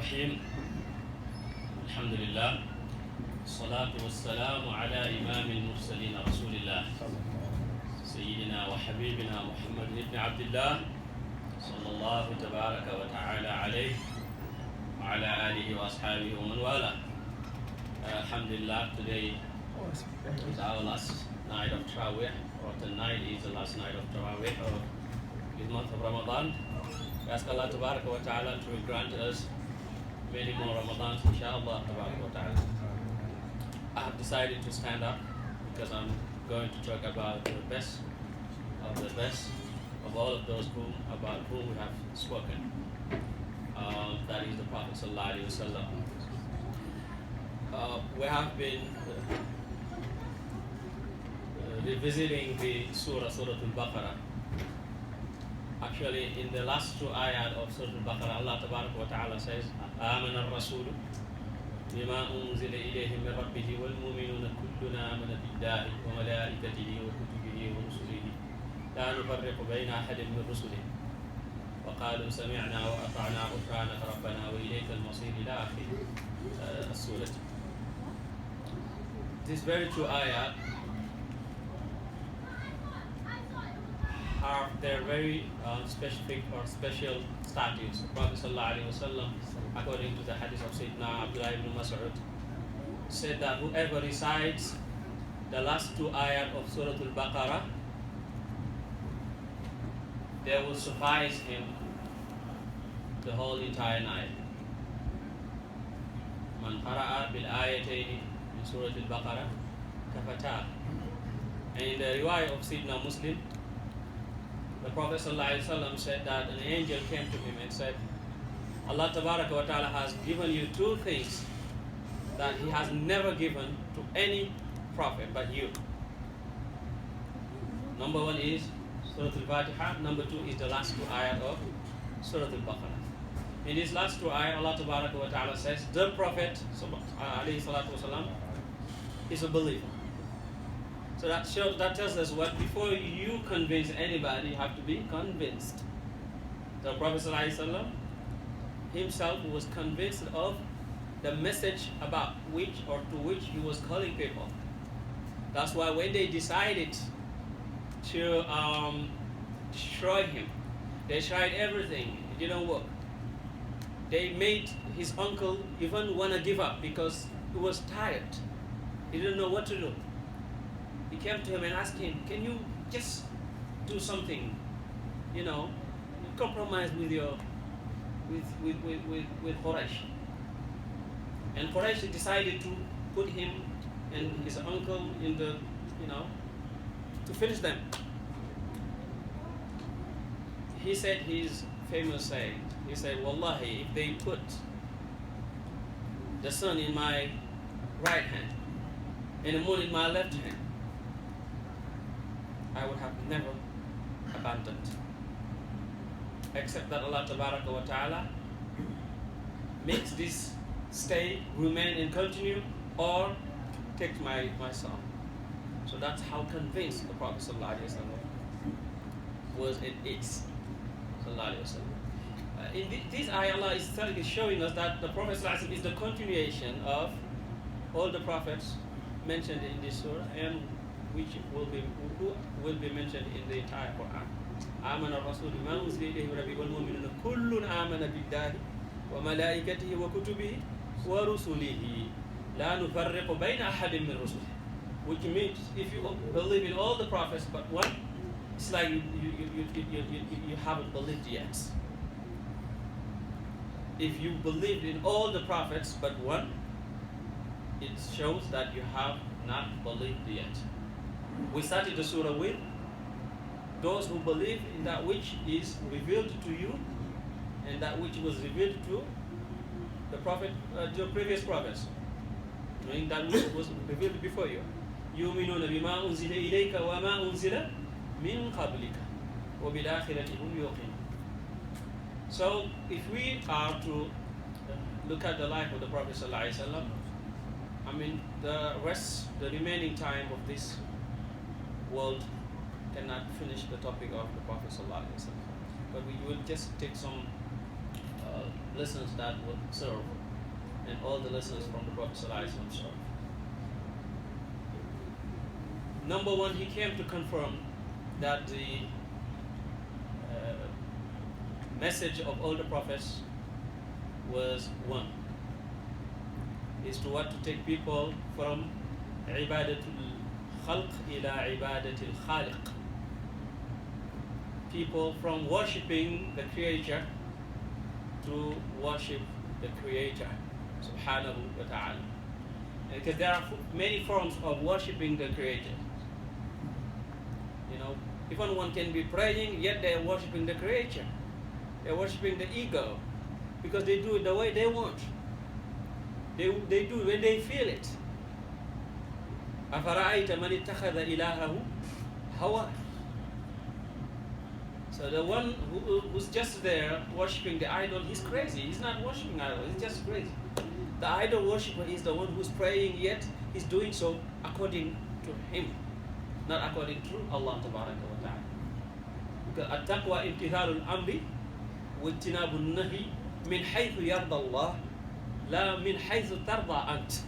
الرحيم الحمد لله والصلاة والسلام على إمام المرسلين رسول الله سيدنا وحبيبنا محمد بن عبد الله صلى الله تبارك وتعالى عليه وعلى آله وأصحابه ومن والاه. Alhamdulillah, today is our last night of Tarawih, or tonight is the last night of Tarawih of this month of Ramadan. We ask Allah Tabaraka wa Ta'ala to grant us many more Ramadans, inshallah Tabaraka wa Ta'ala. I have decided to stand up because I'm going to talk about the best of all of those about whom we have spoken. That is the Prophet Sallallahu Alaihi Wasallam. We have been revisiting the Surah Al-Baqarah. Actually, in the last two ayat of Surah Al-Baqarah, Allah Tabaraka wa Ta'ala says, آمن الرسول بما أنزل إليه من ربه والمؤمنون كلنا آمن بالله وملائكته وكتبه ورسله لا نفرق بين أحد من رسله وقالوا سمعنا وأطعنا غفرانك ربنا وإليك المصير إلى آخر السورة. This very two ayat are their very specific or special statutes. Prophet Sallallahu Alaihi Wasallam, according to the hadith of Sayyidina Abdullah ibn Mas'ud, said that whoever recites the last two ayat of Surah Al-Baqarah, they will suffice him the whole entire night. Man qara'a bil ayatayn min Surah Al-Baqarah kafata. And in the riwayah of Sayyidina Muslim, the Prophet ﷺ said that an angel came to him and said, Allah Tabaraka wa Ta'ala has given you two things that He has never given to any prophet but you. Number one is Surah Al-Fatiha. Number two is the last two ayat of Surah Al-Baqarah. In these last two ayat, Allah Tabaraka wa Ta'ala says, the Prophet ﷺ is a believer. So that tells us what, before you convince anybody, you have to be convinced. The Prophet ﷺ himself was convinced of the message about which or to which he was calling people. That's why when they decided to destroy him, they tried everything, it didn't work. They made his uncle even want to give up because he was tired. He didn't know what to do. He came to him and asked him, can you just do something, compromise with your, with Quraysh. And Quraysh decided to put him and his uncle in the, to finish them. He said his famous saying, he said, Wallahi, if they put the sun in my right hand and the moon in my left hand, I would have never abandoned. Except that Allah Tabaraka wa Ta'ala makes this remain and continue, or take my soul. So that's how convinced the Prophet Sallallahu Alaihi Wasallam was in it. Sallallahu Alaihi Wasallam. In this ayah, Allah is showing us that the Prophet Sallallahu Alaihi Wasallam is the continuation of all the prophets mentioned in this surah, and which will be mentioned in the entire Quran. آمن الرسول بما أنزل إليه من ربه والمؤمنون كل آمن بالله وملائكته وكتبه ورسله لا نفرق بين أحد من رسله. Which means if you believe in all the prophets but one, it's like you haven't believed yet. If you believed in all the prophets but one, it shows that you have not believed yet. We started the surah with those who believe in that which is revealed to you and that which was revealed to the prophet, to previous prophets, meaning that which was revealed before you. يؤمنون بما أنزل إليك وما أنزل من قبلك وبالآخرة هم يوقنون. So if we are to look at the life of the Prophet Sallallahu Alaihi Wasallam, the remaining time of this world cannot finish the topic of the Prophet Sallallahu Alaihi Wasallam. But we will just take some lessons that would serve, and all the lessons from the Prophet ﷺ serve. Number one, he came to confirm that the message of all the prophets was one. Is to what? To take people from ibadatul khalq ila ibadatul khaliq. People from worshipping the creator to worship the creator, subhanahu wa ta'ala. Because there are many forms of worshipping the creator. You know, even one can be praying, yet they are worshipping the creator. They are worshipping the ego, because they do it the way they want. They do it when they feel it. أَفَرَأَيْتَ مَنِ اتَّخَذَ إِلَهَهُ هَوَاهُ. So the one who's just there worshipping the idol, he's crazy. He's not worshipping idol, he's just crazy. The idol worshipper is the one who's praying, yet he's doing so according to him, not according to Allah Tabaraka wa Ta'ala. Because at-taqwa imtithalul amri wa ijtinabun nahi min haythu yarda Allah la min haythu tarda ant.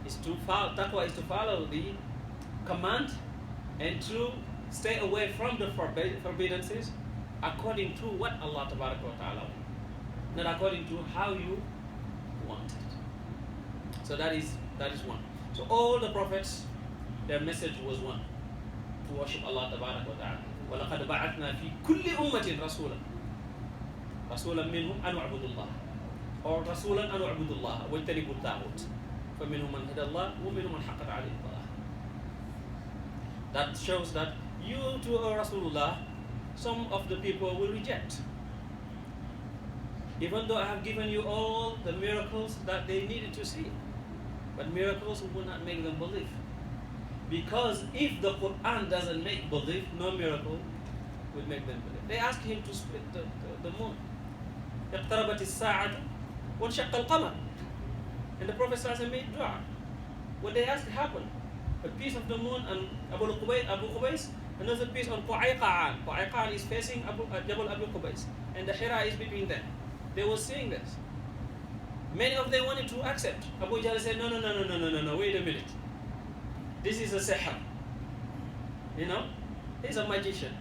Taqwa is to follow the command and to stay away from the forbiddances according to what Allah Tabaraka wa Ta'ala wants, not according to how you want it. So that is one. So all the prophets, their message was one: to worship Allah Tabaraka wa Ta'ala. وَلَقَدْ بَعَثْنَا فِي كُلِّ أُمَّةٍ رَسُولًا مِّنْهُمْ أَنْ اعْبُدُوا اللَّهَ, or رَسُولًا أَنْ اعْبُدُوا اللَّهَ وَاجْتَنِبُوا الطَّاغُوتَ فَمِنْهُمْ مَنْ هَدَى اللَّهُ وَمِنْهُمْ مَنْ حَقَّتْ عَلَيْهِ الضَّلَالَةُ. That shows that you to Rasulullah, some of the people will reject. Even though I have given you all the miracles that they needed to see, but miracles will not make them believe. Because if the Quran doesn't make belief, no miracle will make them believe. They asked him to split the moon. اقتربت الساعة وانشق القمر. And the Prophet ﷺ made dua. What they asked happened. A piece of the moon and Abu Qubais, another piece on Qu'ayqa'an. Qu'ayqa'an is facing Jabal Abu Qubais, and the Hira is between them. They were seeing this. Many of them wanted to accept. Abu Jahl said, no, wait a minute. This is a sihr. You know, he's a magician.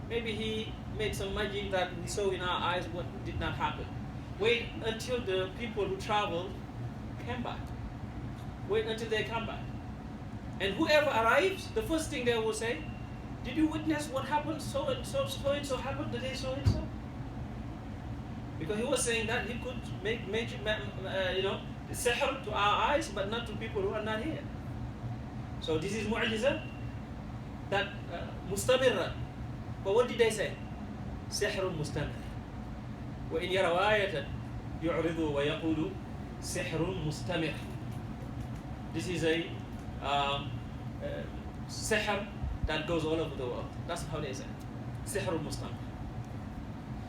Maybe he made some magic that we saw in our eyes what did not happen. Wait until the people who traveled came back. Wait until they come back. And whoever arrives, the first thing they will say, did you witness what happened? So and so happened the day so and so? Because he was saying that he could make magic, sihr to our eyes, but not to people who are not here. So this is mu'jiza, that mustamirra. But what did they say? Sihrun mustamir. وإن يروا آية يعرضوا ويقولوا سحر مستمر. This is a sihr that goes all over the world. That's how they say. Sihr mustamir.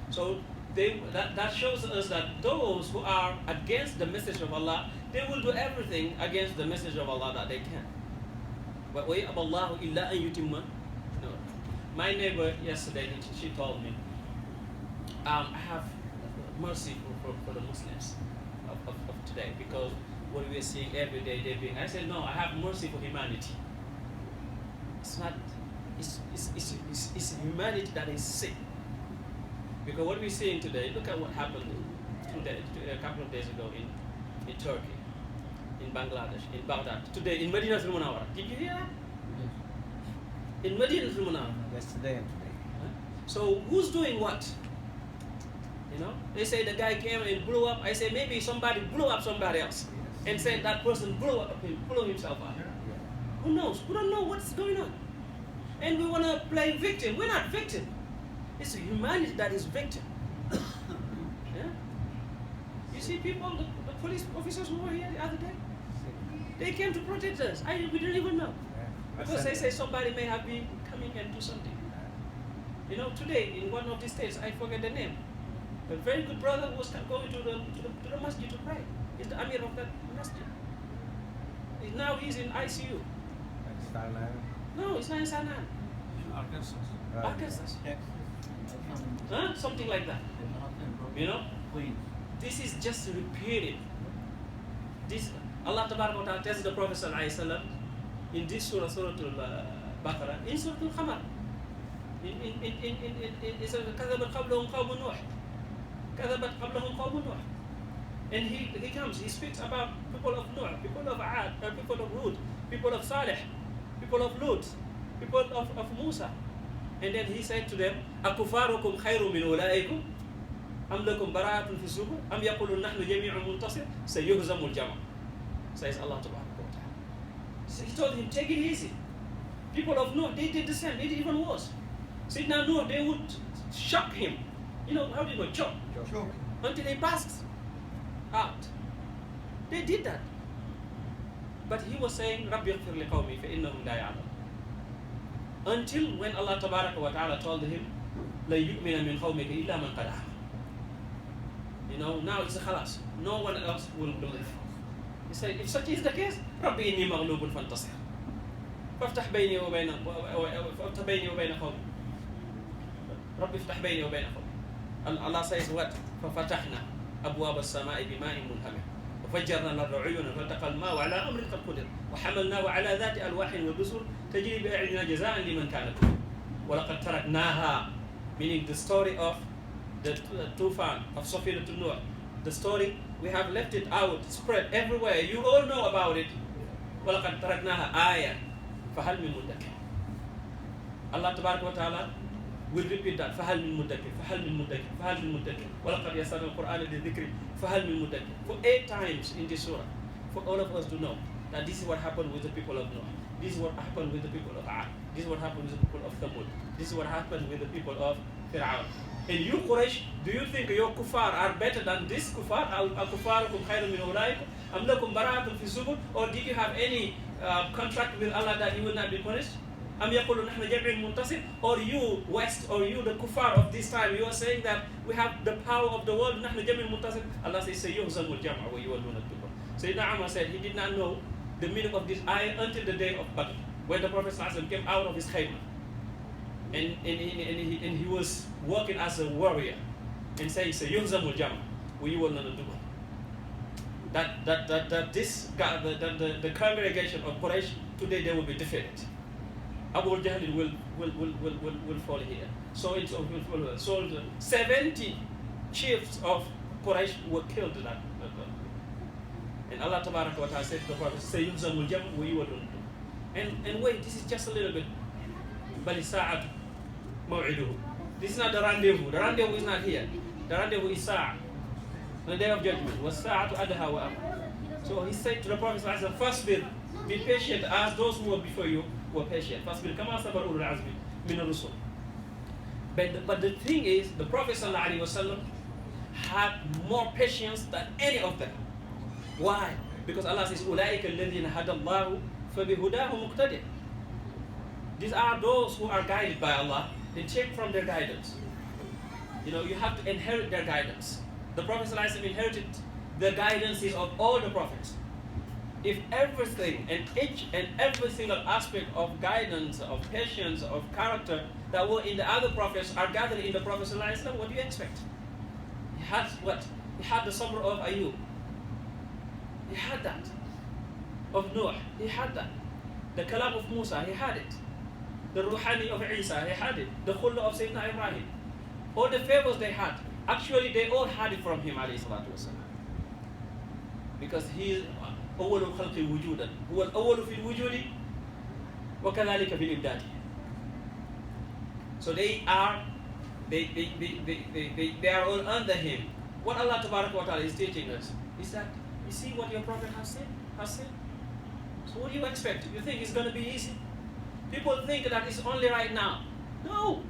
So that shows us that those who are against the message of Allah, they will do everything against the message of Allah that they can. But وَيَأْبَى اللَّهُ إِلَّا أَن يُتِمَّ. No. My neighbor yesterday, she told me, I have mercy for the Muslims of today, because what we are seeing every day, they're being. I said, no, I have mercy for humanity. It's not. It's humanity that is sick. Because what we're seeing today, look at what happened a couple of days ago in Turkey, in Bangladesh, in Baghdad, today in Medina al-Munawwara. Did you hear that? Yes. In Medina al-Munawwara. Yesterday and today. So who's doing what? You know, they say the guy came and blew up. I say maybe somebody blew up somebody else, and said that person blew himself up. Yeah. Who knows? We don't know what's going on, and we want to play victim. We're not victim. It's humanity that is victim. Yeah. You see, people, the police officers who were here the other day, they came to protect us. We didn't even know, because they say somebody may have been coming and do something. You know, today in one of the states, I forget the name. A very good brother was going to the Masjid to pray. He's the Amir of that Masjid. Now he's in ICU. No, it's not in Sanan. Arkansas. Arkansas. Yeah. Huh? Something like that. You know? Please. This is just repeated. This Allah Ta'ala tells the Prophet sallallahu alaihi wasallam in this surah, Surah Al-Baqarah, in Surah Al-Qamar, كذبت قبلهم قوم نوح كذبت قبلهم قوم نوح. And he comes, he speaks about people of Noah, people of Ad, people of Hud, people of Salih, people of Lut, people of Musa. And then he said to them, أَكُفَارُكُمْ خَيْرٌ مِنْ أُولَئِكُمْ أَمْ لَكُمْ بَرَاءَةٌ فِي الزُّبُرِ أَمْ يَقُولُونَ نَحْنُ جَمِيعٌ مُنْتَصِرٌ سَيُهْزَمُ الْجَمْعُ, says Allah Subhanahu wa Ta'ala. So he told him, take it easy. People of Noah, they did the same, they did even worse. Sayyidina Noah, they would shock him. You know, how do you go? Choke. Until he passed out. They did that. But he was saying, رَبِّ اغْفِرْ لِقَوْمِي فَإِنَّهُمْ لَا يَعْلَمُونَ. Until when Allah Tabaraka wa Ta'ala told him, لَن يُؤْمِنَ مِنْ قَوْمِكَ إِلَّا مَنْ قَدْ آمَنَ. You know, now it's a khalas. No one else will believe. He said, if such is the case, رَبِّ إِنِّي مَغْلُوبٌ فَانْتَصِرْ فَافْتَحْ بَيْنِي وَبَيْنَ قَوْمِي رَبِّ افتح بيني وبين قومي. Allah says what? فَفَتَحْنَا أَبْوَابَ السَّمَاءِ بِمَاءٍ مُنْهَمِرٍ وَفَجَّرْنَا الْأَرْضَ عُيُونًا فَالْتَقَى الْمَاءُ عَلَى أَمْرٍ قَدْ قُدِرَ وَحَمَلْنَاهُ عَلَى ذَاتِ أَلْوَاحٍ وَدُسُرٍ تَجْرِي بِأَعْيُنِنَا جَزَاءً لِمَنْ كَانَ كَفُورًا وَلَقَدْ تَرَكْنَاهَا, meaning the story of the Tufan of Safinatun Nuh. The story, we have left it out, spread everywhere. You all know about it. وَلَقَدْ تَرَكْنَاهَا آيَةً فَهَلْ مِن مُدَّكِرٍ. Allah Tabaraka wa Ta'ala will repeat that. فَهَلْ مِن مُدَّكِرٍ فَهَلْ مِن مُدَّكِرٍ فَهَلْ مِن مُدَّكِرٍ وَلَقَدْ يَسَّرْنَا الْقُرْآنَ لِلذِّكْرِ فَهَلْ مِن مُدَّكِرٍ. For 8 times in this surah, for all of us to know that this is what happened with the people of Noah. This is what happened with the people of Ad. This is what happened with the people of Thamud. This is what happened with the people of Fir'aun. And you Quraysh, do you think your kuffar are better than this kuffar? أَكُفَارُكُمْ خَيْرٌ مِنْ أُولَئِكُمْ أَمْ لَكُمْ بَرَاءَةٌ فِي الزُّبُرِ. Or did you have any contract with Allah that you will not be punished? أَمْ يَقُولُ نَحْنُ جَمْعٌ مُنْتَصِرٌ. Or you West, or you the kuffar of this time, you are saying that we have the power of the world. نَحْنُ جَمْعٌ مُنْتَصِرٌ. Allah says, سَيُهْزَمُ الْجَمْعُ وَيُوَلُّونَ الدُّبُرَ. Sayyidina Umar said he did not know the meaning of this ayah until the day of Badr, when the Prophet ﷺ came out of his khayma. And he was working as a warrior and saying, سَيُهْزَمُ الْجَمْعُ وَيُوَلُّونَ الدُّبُرَ. That the congregation of Quraysh today, they will be defeated. Abu Jahl will fall here. So 70 chiefs of Quraysh were killed that. And Allah Tabaraka wa Ta'ala said to the Prophet, سَيُهْزَمُ الْجَمْعُ وَيُوَلُّونَ الدُّبُرَ. And wait, this is just a little bit. بَلِ السَّاعَةُ مَوْعِدُهُ. This is not the rendezvous. The rendezvous is not here. The rendezvous is Sa'ah, the day of judgment. وَالسَّاعَةُ أَدْهَا وَأَمْرُ. So he said to the Prophet, first be patient as those who were before you were patient. فَاصْبِرْ كَمَا صَبَرَ أُولُو الْعَزْمِ مِنَ الرُّسُلِ. But the thing is, the Prophet ﷺ had more patience than any of them. Why? Because Allah says, أُولَٰئِكَ الَّذِينَ هَدَى اللَّهُ فَبِهُدَاهُ مُقْتَدِرٌ. These are those who are guided by Allah. They take from their guidance. You know, you have to inherit their guidance. The Prophet ﷺ inherited the guidances of all the prophets. If everything and each and every single aspect of guidance, of patience, of character that were in the other prophets are gathered in the Prophet ﷺ, what do you expect? He had what? He had the sabr of Ayub. He had that. Of Noah, he had that. The kalam of Musa, he had it. The ruhani of Isa, he had it. The khullah of Sayyidina Ibrahim. All the favors they had, actually they all had it from him, alayhi salatu wasalam. Because he is أول الخلق وجودا هو الأول في الوجود وكذلك في الإمداد. So they are all under him. What Allah Tabaraka wa Ta'ala is teaching us is that, you see what your Prophet has said? So what do you expect? You think it's going to be easy? People think that it's only right now. No.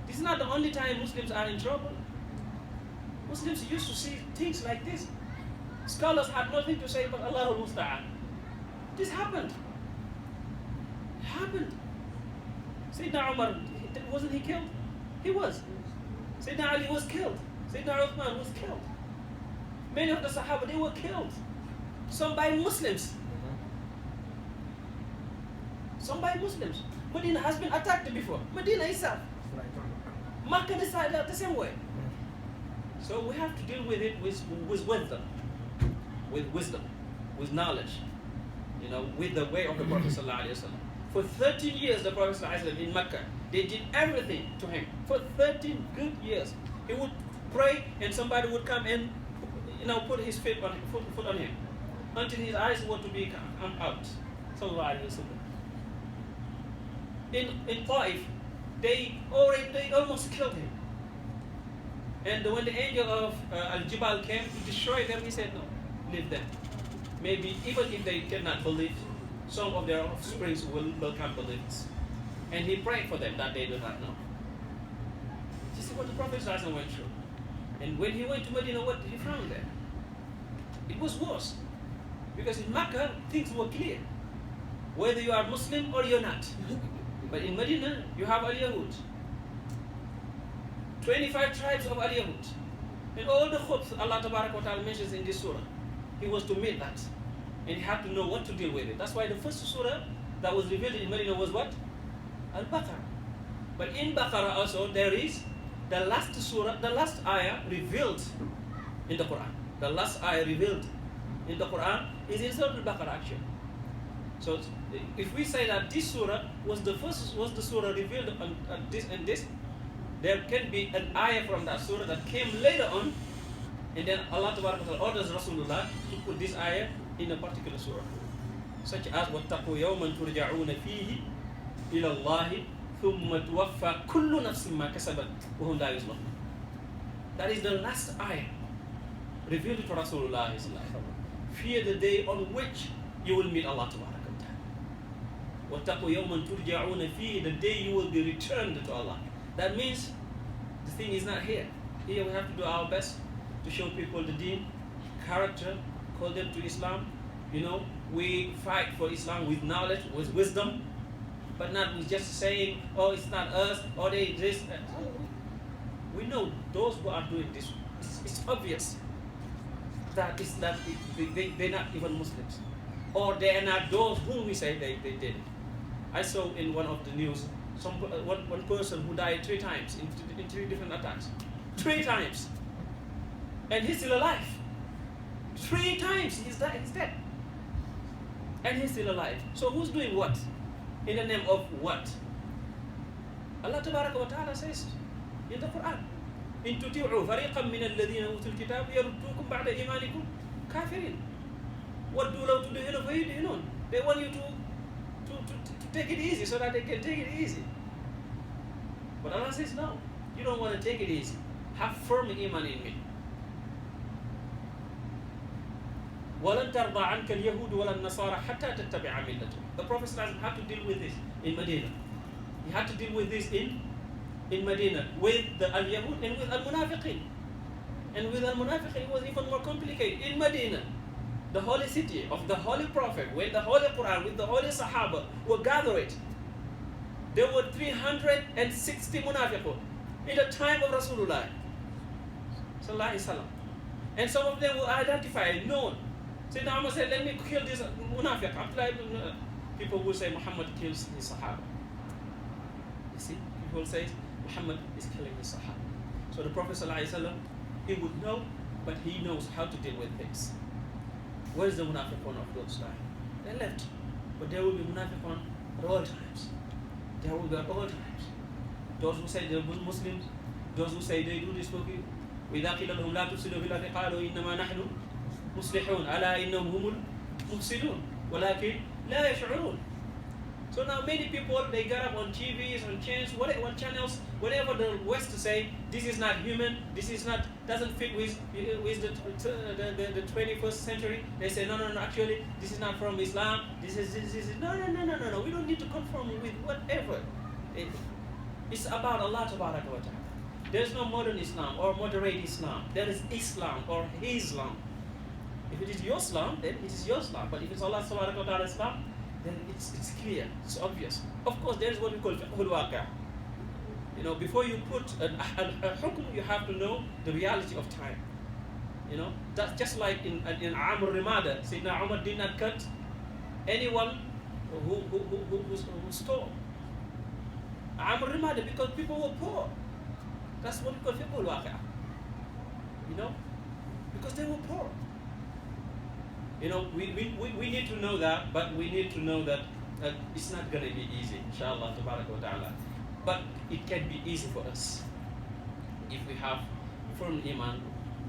This is not the only time Muslims are in trouble. Muslims used to see things like this. Scholars had nothing to say but Allahul Musta'an. This happened. It happened. Sayyidina Umar, wasn't he killed? He was. Sayyidina Ali was killed. Sayyidina Uthman was killed. Many of the Sahaba, they were killed. Some by Muslims. Some by Muslims. Medina has been attacked before. Medina itself. Makkah decided the same way. So we have to deal with it with wisdom, with knowledge, with the way of the Prophet ﷺ. For 13 years, the Prophet ﷺ in Mecca, they did everything to him. For 13 good years, he would pray, and somebody would come and, put his foot on him, until his eyes were to be come out. Sallallahu Alaihi Wasallam. In Taif, they almost killed him. And when the angel of Al-Jibal came to destroy them, he said, no, leave them. Maybe even if they cannot believe, some of their offsprings will become believers. And he prayed for them that they do not know. You see what the Prophet ﷺ went through. And when he went to Medina, what did he found there? It was worse. Because in Mecca, things were clear. Whether you are Muslim or you're not. But in Medina, you have Al-Yahud. 25 tribes of Al-Yahud. And all the khubth Allah Ta'ala mentions in this surah, he was to meet that. And he had to know what to deal with it. That's why the first surah that was revealed in Medina was what? Al-Baqara. But in Baqara also, there is the last surah, the last ayah revealed in the Quran. The last ayah revealed in the Quran is in Surah Al-Baqarah actually. So if we say that this surah was the surah revealed on this and this, there can be an ayah from that surah that came later on, and then Allah Ta'ala orders Rasulullah to put this ayah in a particular surah, such as وَاتَّقُوا يَوْمًا تُرْجَعُونَ فِيهِ إِلَى اللَّهِ ثُمَّ تُوَفَّى كُلُّ نَفْسٍ مَا كَسَبَتْ وَهُمْ لَا يُظْلَمُونَ. That is the last ayah revealed to Rasulullah. Fear the day on which you will meet Allah Ta'ala. وَاتَّقُوا يَوْمًا تُرْجَعُونَ فِيهِ, the day you will be returned to Allah. That means the thing is not here. Here we have to do our best to show people the deen, character, call them to Islam. We fight for Islam with knowledge, with wisdom, but not with just saying, oh, it's not us, or they this. We know those who are doing this. It's obvious that they're not even Muslims, or they are not those whom we say they did it. I saw in one of the news one person who died 3 times in 3 different attacks. 3 times. And he's still alive. 3 times he's dead. And he's still alive. So who's doing what? In the name of what? Allah Ta'ala says in the Quran, إِن تُطِيعُوا فَرِيقًا مِّنَ الَّذِينَ أُوتُوا الْكِتَابَ يَرُدُّوكُمْ بَعْدَ إِيمَانِكُمْ كَافِرِينَ. وَدُّوا لَوْ تُدْهِنُ فَيُدْهِنُونَ. They want you to take it easy so that they can take it easy. But Allah says, no, you don't want to take it easy. Have firm iman in me. وَلَنْ تَرْضَى عَنْكَ الْيَهُودُ وَلَا النَّصَارَى حَتَّى تَتَّبِعَ مِلَّتَهُمْ. The Prophet had to deal with this in Medina. He had to deal with this in Medina with the Al-Yahud and with Al-Munafiqin. And with Al-Munafiqin it was even more complicated. In Medina, the holy city of the Holy Prophet, where the Holy Quran with the Holy Sahaba were gathered, there were 360 munafiqun in the time of Rasulullah Sallallahu Alaihi Wasallam. And some of them were identified, known. Sayyidina Umar said, let me kill this munafiq. People will say Muhammad kills his Sahaba. You see, people say Muhammad is killing his Sahaba. So the Prophet Sallallahu Alaihi Wasallam, he would know, but he knows how to deal with things. Where is the munafiqun of those times? They left. But there will be munafiqun at all times. There will be at all times. Those who say they're Muslims, those who say they do this for you. وإذا قيل لهم لا تفسدوا في الأرض قالوا إنما نحن مصلحون ألا إنهم هم المفسدون ولكن لا يشعرون. So now many people, they get up on TVs, on channels, whatever the West say, this is not human, this is not, doesn't fit with the 21st century. They say, no, actually, this is not from Islam, this is, no, we don't need to conform with whatever. It's about Allah Ta'ala. There's no modern Islam or moderate Islam. There is Islam or Islam. If it is your Islam, then it is your Islam. But if it's Allah Ta'ala Islam, then it's clear, it's obvious. Of course, there is what we call fiqhul waqi'. Before you put a hukm, you have to know the reality of time. That's just like in Amr Rimada, Sayyidina Umar did not cut anyone who stole. Amr Rimada, because people were poor. That's what we call fiqhul waqi'. You know, because they were poor. You know, we need to know that, but we need to know that it's not going to be easy, inshallah, tabaraka wa ta'ala. But it can be easy for us if we have firm iman,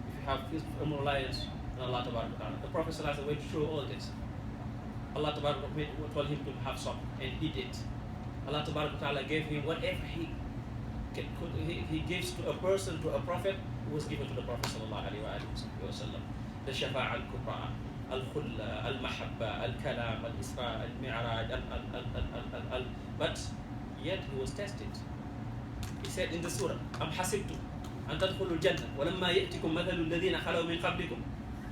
if we have firm reliance on Allah tabaraka wa ta'ala. The Prophet ﷺ went through all this. Allah tabaraka wa ta'ala told him to have sabr, and he did. Allah tabaraka wa ta'ala gave him whatever he gives to a person, to a prophet, who was given to the Prophet sallallahu alaihi wasallam. The shafa'a al-kubra, al-khulla, al-mahabba, al-kalam, al-isra, al-mi'raj, but yet he was tested. He said in the surah, am hasibtum an tadkhulu al-jannah wa lamma ya'tikum mathalu alladhina khalaw min qablikum.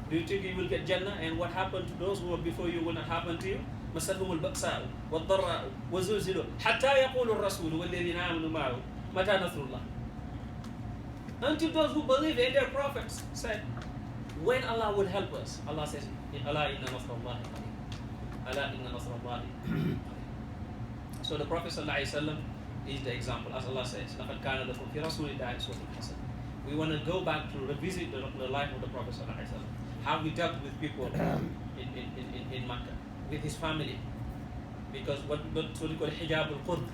Do you think you will get Jannah, and what happened to those who were before you will not happen to you? مَسَّتْهُمُ الْبَأْسَاءُ وَالضَّرَّاءُ وَزُلْزِلُوا حَتَّى يَقُولُ الرَّسُولُ وَالَّذِينَ آمَنُوا مَعَهُ مَتَى نَصْرُ اللَّهِ. Until those who believe in their prophets said, when Allah will help us. Allah says, أَلَا إِنَّ نَصْرَ اللَّهِ قَرِيبٌ. أَلَا إِنَّ نَصْرَ اللَّهِ قَرِيبٌ. So the Prophet ﷺ is the example, as Allah says, لَقَدْ كَانَ لَكُمْ فِي رَسُولِ اللَّهِ أُسْوَةٌ حَسَنَةٌ. We want to go back to revisit the life of the Prophet ﷺ, how he dealt with people in Makkah, with his family, because what we call hijab al-qurb.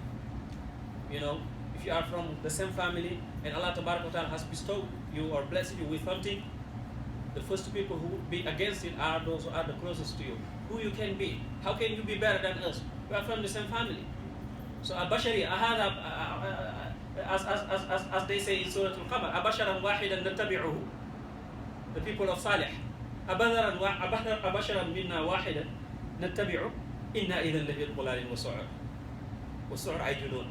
You know, if you are from the same family and Allah Tabaraka wa Ta'ala has bestowed you or blessed you with something, the first people who would be against it are those who are the closest to you. Who you can be? How can you be better than us? We are from the same family. So al-bashari, as they say in Surah Al-Qamar, abasharan wahidan nattabi'uhu. The people of Salih, abasharan minna wahidan nattabi'uhu, inna idhan lafi al-qulalin wa su'ur. Wa su'ur ay junun.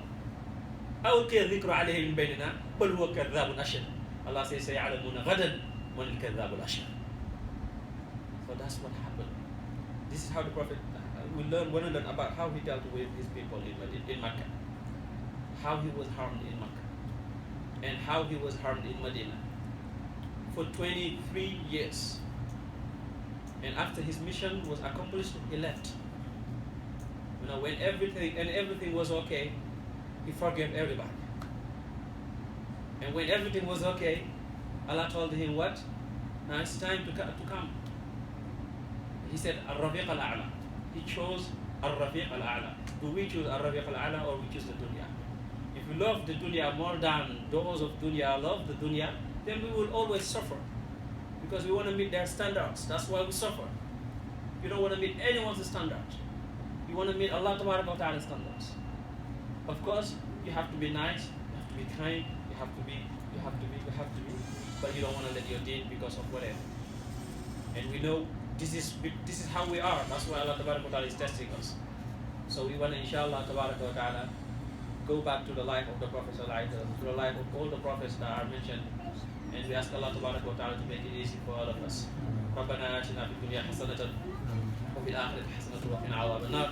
أو كي الذكر عليه من بيننا بل هو كذاب أشر. Allah says سيعلمون غدا من الكذاب الأشر. So that's what happened. This is how the Prophet, we want to learn about how he dealt with his people in Makkah, how he was harmed in Makkah, and how he was harmed in Medina for 23 years. And after his mission was accomplished, he left. You know, when everything was okay, he forgave everybody. And when everything was okay, Allah told him what? Now it's time to come. He said, Al-Rafiq al-A'la. He chose Al-Rafiq al-A'la. Do we choose Al-Rafiq al-A'la or we choose the dunya? If we love the dunya more than those of dunya love the dunya, then we will always suffer. Because we want to meet their standards. That's why we suffer. You don't want to meet anyone's standards. You want to meet Allah Tabaraka wa Ta'ala's standards. Of course, you have to be nice, you have to be kind, you have to be, but you don't want to let your deen because of whatever. And we know this is how we are. That's why Allah Tabaraka wa Ta'ala is testing us. So we want to, inshallah Tabaraka wa Ta'ala, go back to the life of the Prophet ﷺ, to the life of all the prophets that are mentioned. And we ask Allah Tabaraka wa Ta'ala to make it easy for all of us. ربنا آتنا في الدنيا حسنة وفي الآخرة حسنة وقنا عذاب النار.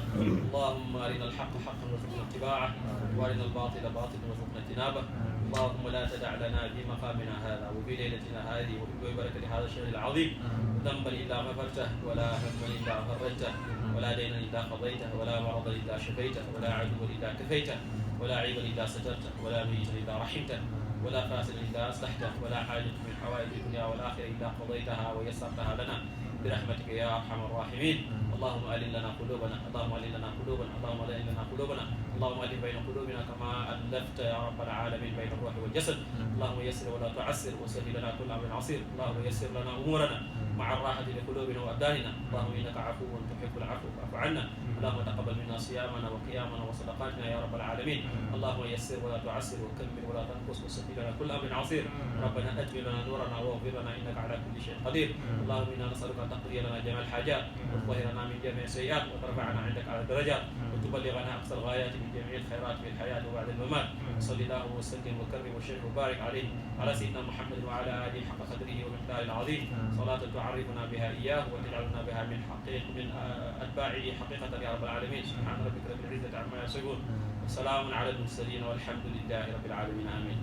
اللهم أرنا الحق حقا وارزقنا اتباعه وأرنا الباطل باطلا وارزقنا اجتنابه. اللهم لا تدع لنا في مقامنا هذا وفي ليلتنا هذه وببركة هذا الشهر العظيم ذنبا إلا غفرته ولا هما إلا فرجته ولا دينا إلا قضيته ولا مرضا إلا شفيته ولا عدوا إلا كفيته ولا عيبا إلا سترته ولا ميتا إلا رحمته ولا فاسدا إلا أصلحته ولا حاجة من حوائج الدنيا والآخرة إلا قضيتها ويسرتها لنا برحمتك يا أرحم الراحمين. اللهم ألن لنا قلوبنا، اللهم ألن لنا قلوبنا، اللهم ألن لنا قلوبنا، اللهم ألف بين قلوبنا كما ألفت يا رب العالمين بين الروح والجسد. اللهم يسر ولا تعسر وسهل لنا كل أمر عسير. اللهم يسر لنا أمورنا مع الراحة لقلوبنا وأبداننا. اللهم إنك عفو تحب العفو فاعف عنا. اللهم تقبل منا صيامنا وقيامنا وصدقاتنا يا رب العالمين. اللهم يسر ولا تعسر وكمل ولا تنقص وسهل لنا كل أمر عسير. ربنا أجل لنا نورنا واغفر لنا إنك على كل شيء قدير. اللهم إنا نسألك أن تقضي لنا جميع الحاجات وتطهرنا من جميع السيئات وترفعنا عندك على الدرجات وتبلغنا أقصى الغايات من جميع الخيرات في الحياة وبعد الممات. صلى الله وسلم وكرم وشرف وبارك عليه على سيدنا محمد وعلى آله حق قدره ومقداره العظيم. صلاة تعرفنا بها إياه وتجعلنا بها من أتباعه حقيقة يا رب العالمين. سبحان ربك رب العزة عما يصفون وسلام على المرسلين والحمد لله رب العالمين. آمين.